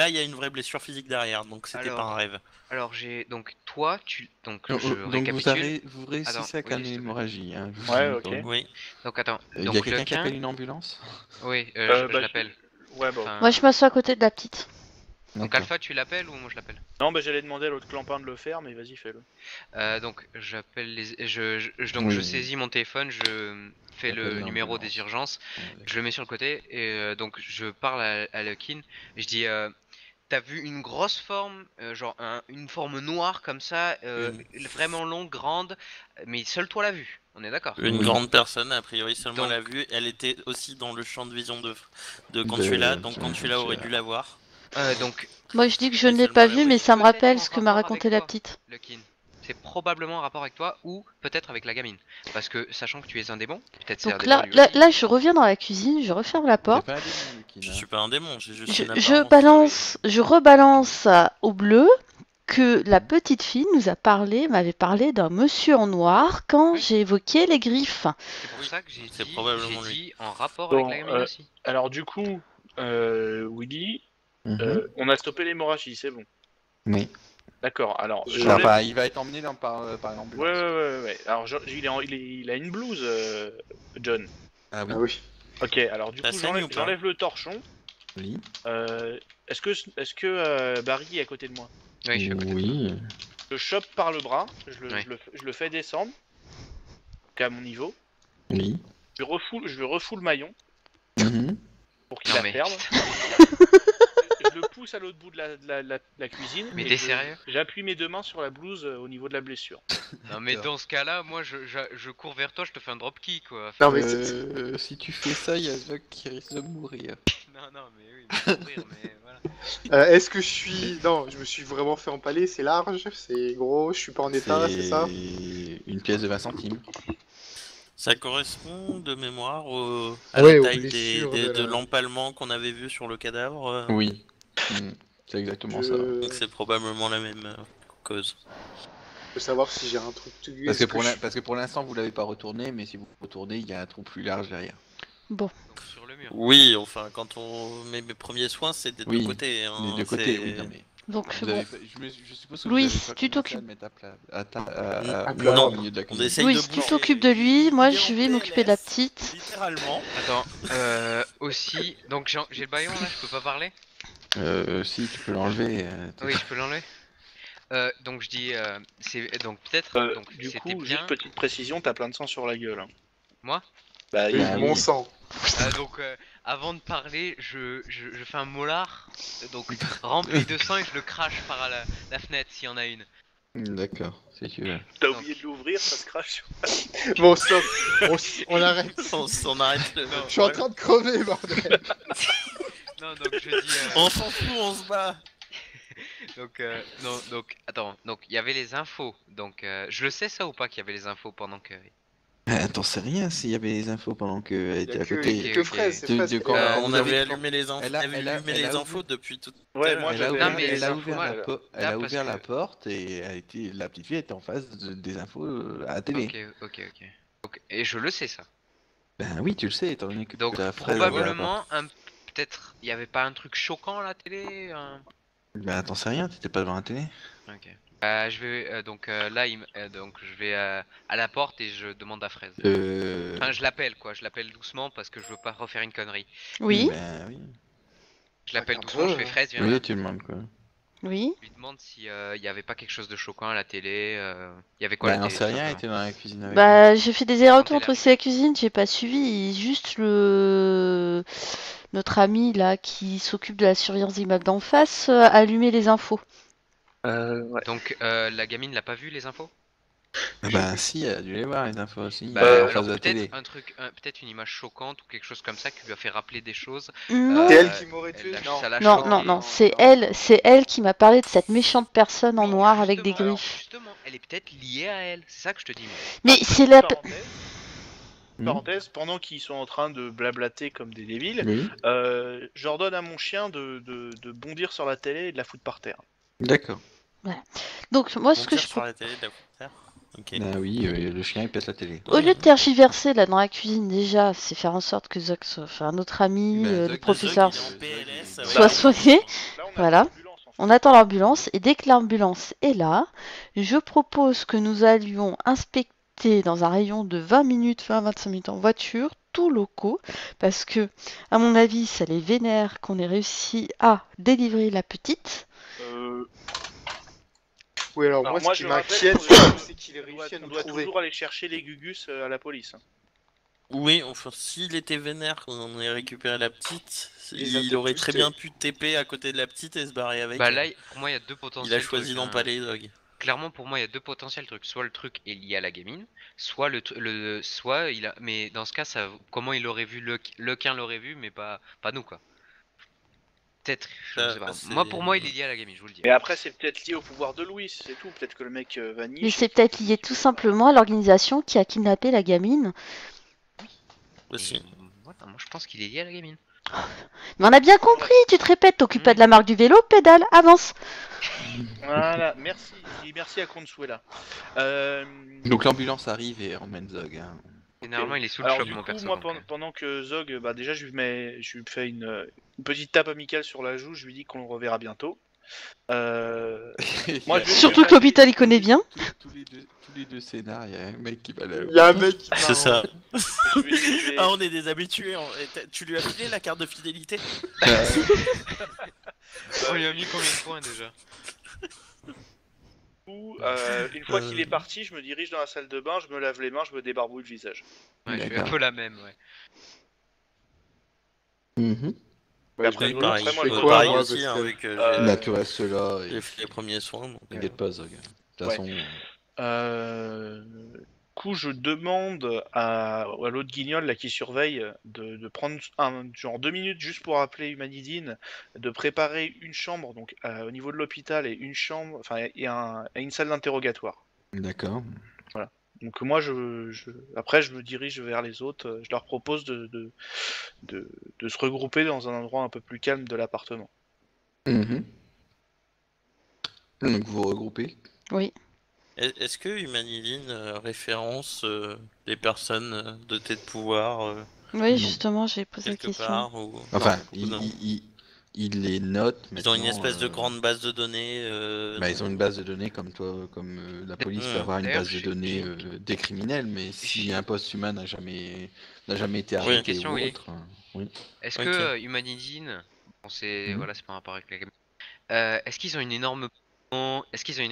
là, il y a une vraie blessure physique derrière, donc c'était pas un rêve. Alors j'ai donc toi donc Donc, je récapitule. vous réussissez à calmer l'hémorragie. Hein, ouais, ok. Oui. Donc attends. Il y a Donc quelqu'un qui appelle une ambulance? Oui, je l'appelle. Ouais, bon. Enfin... Moi je m'assois à côté de la petite. Donc Alpha, tu l'appelles ou moi je l'appelle? Non, bah j'allais demander à l'autre clampin de le faire, mais vas-y, fais-le. Donc j'appelle les... Je saisis mon téléphone, je fais le numéro des urgences, je le mets sur le côté et donc je parle à Lucky. Je dis t'as vu une grosse forme, genre une forme noire comme ça, vraiment longue, grande, mais seul toi l'as vue, on est d'accord? Une grande personne, a priori seulement l'a vue, elle était aussi dans le champ de vision de Consuela, donc Consuela aurait dû la voir. Donc... Moi je dis que je ne l'ai pas vu, mais ça me rappelle ce que m'a raconté la petite. Lucky. C'est probablement en rapport avec toi ou peut-être avec la gamine. Parce que sachant que tu es un démon, peut-être c'est un démon. Donc là, je reviens dans la cuisine, je referme la porte. Pas un démon, Lucky, je suis pas un démon, j'ai juste je rebalance au bleu que la petite fille m'avait parlé d'un monsieur en noir quand j'ai évoqué les griffes. C'est pour ça que j'ai dit, probablement dit en rapport avec la gamine aussi. Alors du coup, Willy, on a stoppé l'hémorragie, c'est bon. Oui. D'accord, alors... il va être emmené par l'ambulance. Ouais. Alors, il a une blouse, John. Ah oui. Ok, alors du coup, j'enlève le torchon. Oui. Est-ce que Barry est à côté de moi? Oui, je suis à côté de toi. Je le chope par le bras, je le fais descendre. À mon niveau. Oui. Je lui refous le maillon. Pour qu'il la perde. Je le pousse à l'autre bout de la cuisine. Mais t'es sérieux? J'appuie mes deux mains sur la blouse au niveau de la blessure. Non mais dans ce cas-là, moi je cours vers toi, je te fais un dropkick quoi. Enfin, non mais si tu fais ça, il y a Zuck qui risque de mourir. Non mais oui, il va mourir mais voilà. Est-ce que je suis... Non, je me suis vraiment fait empaler, c'est large, c'est gros, je suis pas en état, c'est ça? Une pièce de 20 centimes. Ça correspond de mémoire à la taille de l'empalement qu'on avait vu sur le cadavre. Oui, c'est exactement ça. Donc c'est probablement la même cause. Je veux savoir si j'ai un truc... Parce que pour l'instant vous l'avez pas retourné, mais si vous retournez, il y a un trou plus large derrière. Bon. Sur le mur. Oui, enfin quand on met mes premiers soins, c'est des deux côtés. Hein, des deux côtés, oui. Non, mais... Donc bon. Je suppose que Louis, tu t'occupes. Non, au milieu de la Louis, tu t'occupes de lui, moi je vais m'occuper de la petite. Littéralement. Attends, aussi, donc j'ai le baillon là, je peux pas parler? Si, tu peux l'enlever. Oui, je peux l'enlever. Donc je dis, c'est donc peut-être. Donc du coup, bien... juste petite précision, t'as plein de sang sur la gueule. Hein. Moi? Bah, mon sang. Donc avant de parler, je fais un molar, donc rempli de sang et je le crache par la fenêtre s'il y en a une. D'accord, si tu veux. T'as oublié de l'ouvrir, ça se crache. Bon, stop, on arrête. On arrête. Je suis en train de crever, bordel. Non, donc je dis... On s'en fout, on se bat. Donc, non, donc, attends, donc il y avait les infos, donc je le sais ça ou pas qu'il y avait les infos pendant que... T'en sais rien s'il y avait les infos pendant qu'elle était à côté. Que fraise, c'est fraise. On avait allumé les infos depuis tout à l'heure. Elle a ouvert la porte et la petite fille était en face des infos à la télé. Ok. Et je le sais ça. Ben oui, tu le sais, étant donné que donc probablement, peut-être, il y avait pas un truc choquant à la télé Ben t'en sais rien, t'étais pas devant la télé. Ok. Je vais donc là, donc je vais à la porte et je demande à Fraise. Enfin, je l'appelle quoi, je l'appelle doucement parce que je veux pas refaire une connerie. Oui. Ben oui. Je l'appelle doucement, je fais Fraise, viens. Oui, tu demandes quoi. Oui. Je lui demande si y avait pas quelque chose de choquant à la télé. Il y avait quoi à la télé? Non, c'est rien, elle était dans la cuisine avec Bah, j'ai fait des allers-retours entre la cuisine, j'ai pas suivi, juste notre ami là qui s'occupe de la surveillance d'immeuble d'en face a allumé les infos. Ouais. Donc la gamine l'a pas vu les infos? Bah si, elle a dû les voir les infos aussi. Bah, alors peut-être un truc, peut-être une image choquante ou quelque chose comme ça qui lui a fait rappeler des choses. Non. C'est elle qui m'aurait tué. Non, c'est elle qui m'a parlé de cette méchante personne en noir avec des griffes. Justement, elle est peut-être liée à elle, c'est ça que je te dis. Mais c'est la... Parenthèse, pendant qu'ils sont en train de blablater comme des débiles, j'ordonne à mon chien de bondir sur la télé et de la foutre par terre. D'accord. Ouais. Donc moi ce que je sur la télé, de la foutre par terre. Okay. Ah oui, le chien il pèse la télé. Au lieu de tergiverser là dans la cuisine déjà, c'est faire en sorte que Zuck soit, enfin notre ami, le professeur, soit soigné. Là Voilà. On attend l'ambulance et dès que l'ambulance est là, je propose que nous allions inspecter dans un rayon de 20 minutes, 20-25 minutes en voiture, tous locaux, parce que, à mon avis, ça les vénère qu'on ait réussi à délivrer la petite. Oui, alors moi, ce qui m'inquiète, c'est qu'il ait réussi à nous trouver. On doit toujours aller chercher les Gugus à la police. Oui, enfin, s'il était vénère, qu'on ait récupéré la petite, il aurait très bien pu TP à côté de la petite et se barrer avec. Bah là, pour moi, il y a deux potentiels. Il a choisi d'empaler Dog. Clairement, pour moi, il y a deux potentiels trucs. Soit le truc est lié à la gamine, soit soit il a. Mais dans ce cas, comment il aurait vu lequin l'aurait vu, mais pas nous quoi. Peut-être, je sais pas. Moi, pour moi, il est lié à la gamine, je vous le dis. Mais après, c'est peut-être lié au pouvoir de Louis, c'est tout. Peut-être que le mec vaniche. Mais c'est peut-être lié tout simplement à l'organisation qui a kidnappé la gamine. Aussi. Moi, je pense qu'il est lié à la gamine. Mais on a bien compris, tu te répètes, t'occupes pas de la marque du vélo, pédale, avance. Voilà, merci. Merci à Consuela. Donc l'ambulance arrive et emmène Zog. Hein. Généralement, il est sous le choc, mon perso. Moi, pendant que Zog, déjà, je lui fais une petite tape amicale sur la joue, je lui dis qu'on le reverra bientôt. Moi, surtout que l'hôpital il connaît bien. Tous les deux scénars, il y a un mec qui va là. Il y a un mec qui C'est ça. Ah, on est des habitués. Tu lui as filé la carte de fidélité? On lui a mis combien de points déjà? Une fois qu'il est parti, je me dirige dans la salle de bain, je me lave les mains, je me débarbouille le visage. Ouais, je fais un peu la même, ouais. Après, moi, pareil aussi, avec naturel cela. J'ai fait les premiers soins. T'inquiète pas, Zog. De toute façon. Coup, je demande à l'autre guignol là qui surveille de prendre genre 2 minutes juste pour appeler Humanidine, de préparer une chambre donc au niveau de l'hôpital et une chambre, enfin et une salle d'interrogatoire. D'accord. Voilà. Donc moi après je me dirige vers les autres, je leur propose de se regrouper dans un endroit un peu plus calme de l'appartement. Donc vous regroupez? Oui. Est-ce que Humanidine référence les personnes dotées de pouvoir Oui, justement, j'ai posé la question. Enfin, il les note. Ils ont une espèce de grande base de données. Ils ont une base de données comme la police peut avoir une base de données des criminels, mais si un post-humain n'a jamais été arrêté ou autre. Est-ce que Humanidine, c'est par rapport avec la gamine. Est-ce qu'ils ont une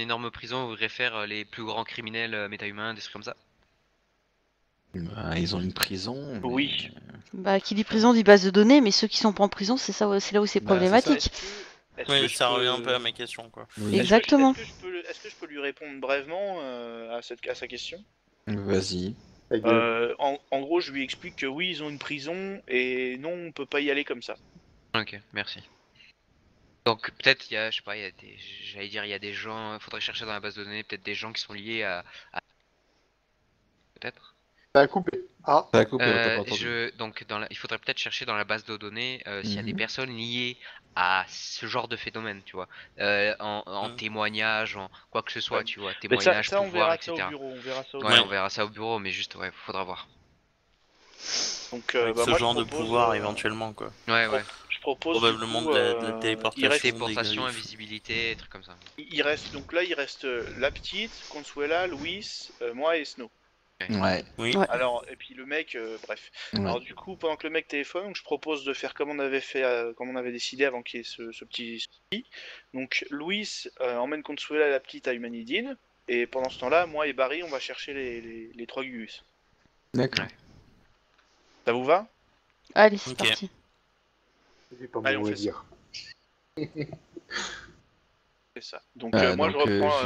énorme prison où ils réfèrent les plus grands criminels méta-humains, des trucs comme ça? Ils ont une prison. Mais... Oui. Qui dit prison dit base de données, mais ceux qui sont pas en prison, c'est là où c'est problématique. Oui, ça revient un peu à ma question, quoi. Oui. Exactement. Est-ce que je peux lui répondre brièvement à sa question? Vas-y. En gros, je lui explique que oui, ils ont une prison et non, on peut pas y aller comme ça. Ok, merci. Donc peut-être il y a des gens, faudrait chercher dans la base de données, peut-être des gens qui sont liés à... Peut-être. Ça a coupé. Ah. Ça a coupé. Il faudrait peut-être chercher dans la base de données s'il y a des personnes liées à ce genre de phénomène, tu vois, en témoignage, en quoi que ce soit, tu vois, témoignage, pouvoir, etc. On verra ça au bureau. Ouais, on verra ça au bureau, mais juste, faudra voir. Donc, ce genre de pouvoir éventuellement, quoi. Ouais. Je propose probablement de la téléportation, invisibilité, trucs comme ça. Il reste la petite, Consuela, Louis, moi et Snow. Ouais. Oui. Alors, et puis le mec, bref. Ouais. Alors du coup, pendant que le mec téléphone, je propose de faire comme on avait fait, comme on avait décidé avant qu'il y ait ce petit souci. Donc Louis emmène Consuela la petite à Humanidine, et pendant ce temps-là, moi et Barry, on va chercher les 3 Gugus. D'accord. Ça vous va? Allez, c'est parti. Allez, on fait dire. C'est ça. Donc moi je reprends.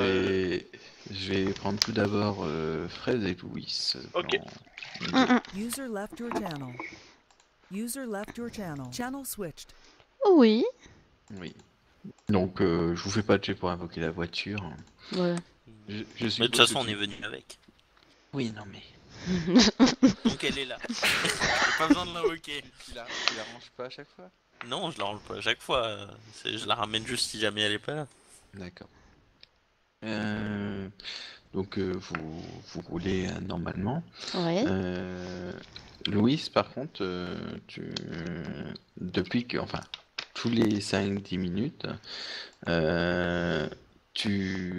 Je vais prendre tout d'abord Fred et Louis. Ok. User left your channel. User left your channel. Channel switched. Oui. Oui. Donc je vous fais pas de jet pour invoquer la voiture. Ouais. Mais de toute façon on est venu avec. Oui, non mais. Donc elle est là. J'ai pas besoin de l'invoquer. Tu la ranges pas à chaque fois? Non, je la range pas à chaque fois. Je la ramène juste si jamais elle est pas là. D'accord. Donc vous roulez normalement. Ouais. Louis, par contre, depuis que, tous les 5-10 minutes.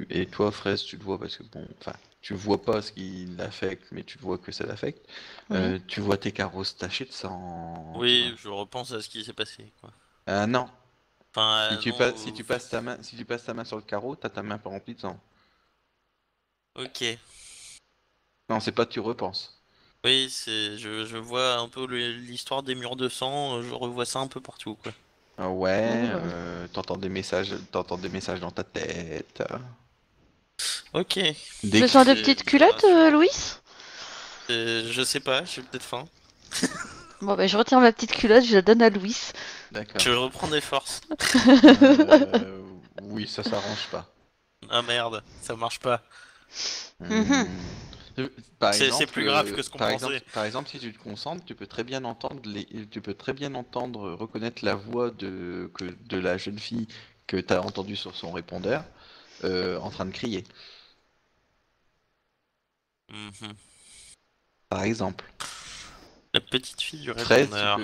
Et toi, Fraise, tu le vois parce que bon, enfin, tu vois pas ce qui l'affecte, mais tu vois que ça l'affecte. Oui. Tu vois tes carreaux tachés de sang. Oui, je repense à ce qui s'est passé, quoi. Non. Enfin, non, Si tu passes ta main sur le carreau, t'as ta main pas remplie de sang. ok. Non, c'est pas tu repenses. Oui, je vois un peu l'histoire des murs de sang, je revois ça un peu partout, quoi. Ouais, Oh, t'entends des messages dans ta tête. Ok. Besoin de C'est petites c'est culottes, rassurant. Louis? Je sais pas, j'ai peut-être faim. Bon, bah, je retire ma petite culotte, je la donne à Louis. D'accord. Je reprends des forces. Oui, ça s'arrange pas. Ah merde, ça marche pas. Mhm. C'est plus grave que ce qu'on pensait. Par exemple, si tu te concentres, tu peux très bien reconnaître la voix de la jeune fille que tu as entendue sur son répondeur en train de crier. Mhm. Par exemple. La petite fille du Fraise, répondeur.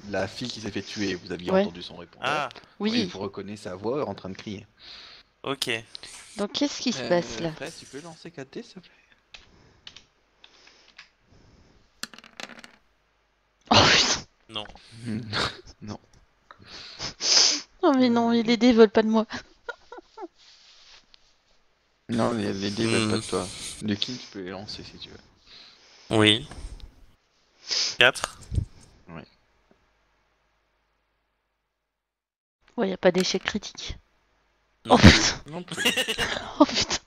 la fille qui s'est fait tuer, vous aviez Ouais. entendu son répondeur. Ah, Et Oui. vous reconnaissez sa voix en train de crier. ok. Donc, qu'est-ce qui se passe là? Fraise, tu peux lancer 4T, s'il te plaît? Oh putain! Non. Non. Oh, mais non, les dés veulent pas de moi. Non, les dés veulent pas de toi. Le king, tu peux les lancer si tu veux. Oui. 4. Ouais, y a pas d'échec critique. Non Oh plus. putain! Non plus. Oh putain!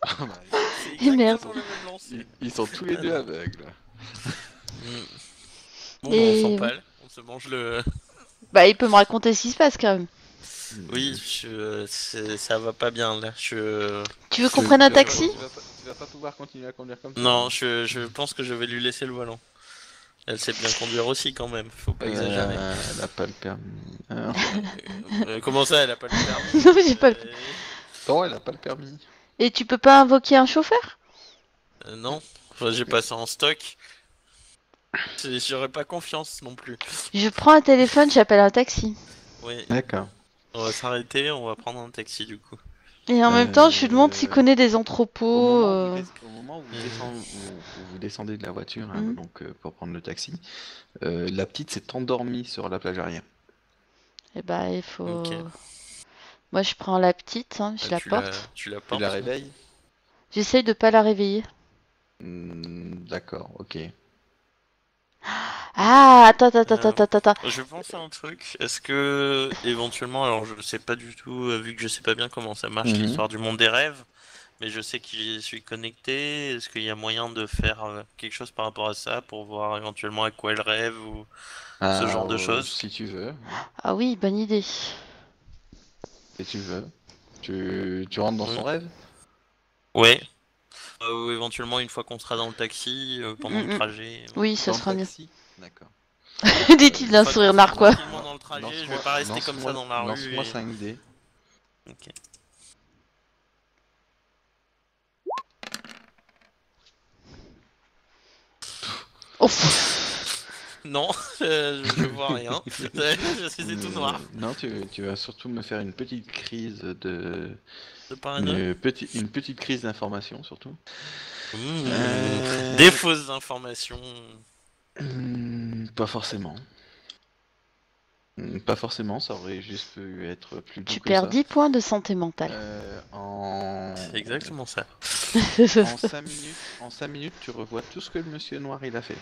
C'est Et merde. exactement le même lancer. Ils sont tous les deux aveugles. Mm. Bon, bah, on Et- s'empale. On se mange le. Bah, il peut me raconter ce qui se passe quand même. Oui, ça va pas bien là. Tu veux qu'on prenne un taxi? Tu vas pas pouvoir continuer à conduire comme ça. Non, je pense que je vais lui laisser le volant. Elle sait bien conduire aussi quand même, faut pas exagérer. Elle a pas le permis. Comment ça, elle a pas le permis? Non, mais j'ai pas le- Non, elle a pas le permis. Et tu peux pas invoquer un chauffeur? Non, enfin, j'ai pas ça en stock. J'aurais pas confiance non plus. Je prends un téléphone, j'appelle un taxi. Oui, D'accord. on va s'arrêter, on va prendre un taxi du coup. Et en même temps, je lui demande s'il connaît des entrepôts. Au moment où vous descendez de la voiture, hein, Mhm. donc pour prendre le taxi, la petite s'est endormie sur la plage arrière. Et bah, il faut. Ok. Moi, je prends la petite, hein, je la Tu porte. tu la Tu portes. la réveilles? J'essaye de pas la réveiller. D'accord, ok. Ah, attends. Je pense à un truc. Est-ce que éventuellement, alors je sais pas du tout, vu que je sais pas bien comment ça marche Mhm. l'histoire du monde des rêves, mais je sais que j'y suis connecté. Est-ce qu'il y a moyen de faire quelque chose par rapport à ça pour voir éventuellement à quoi elle rêve ou ce genre de choses? Si tu veux, Ah oui, bonne idée. si tu veux. Tu rentres dans son rêve? Ouais. Ou éventuellement une fois qu'on sera dans le taxi pendant le trajet. Oui, ça Dans le sera mieux. taxi? D'accord. Dit-il d'un Une fois sourire qu'on sera narquois. tranquillement dans le trajet, je vais pas rester comme ça dans la rue. Lance-moi 5D. Ok. Oh, Non, je vois rien. C'est tout noir. Non, tu vas surtout me faire une petite crise de... C'est pas un œil. Une petite crise d'information, surtout. Des fausses informations. Pas forcément. Pas forcément, ça aurait juste pu être plus doux tu que perds ça. 10 points de santé mentale. C'est exactement ça. En 5 minutes, tu revois tout ce que le monsieur noir il a fait.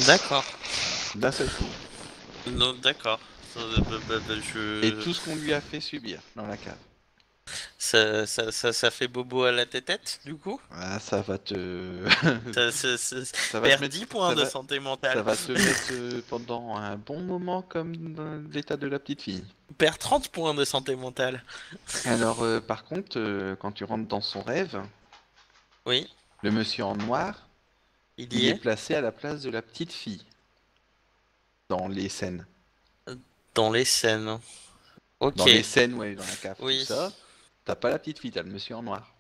D'accord. D'un seul coup. Non, d'accord. Et tout ce qu'on lui a fait subir dans la cave. Ça fait bobo à la tête, du coup. Ah, ça va te... Ça va te perd mettre- 10 points ça de va- santé Ça mentale. va te mettre pendant un bon moment comme dans l'état de la petite fille. Perd 30 points de santé mentale. Alors, par contre, quand tu rentres dans son rêve, Oui, le monsieur en noir, il il y est est. placé à la place de la petite fille dans les scènes. Dans les scènes. Ok. Dans les scènes où elle est dans la cave, Oui. tout ça, t'as pas la petite fille, t'as le monsieur en noir.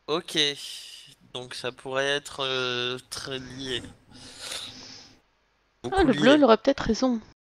Ok. Donc ça pourrait être très lié. Ah, le bleu, il aurait peut-être raison.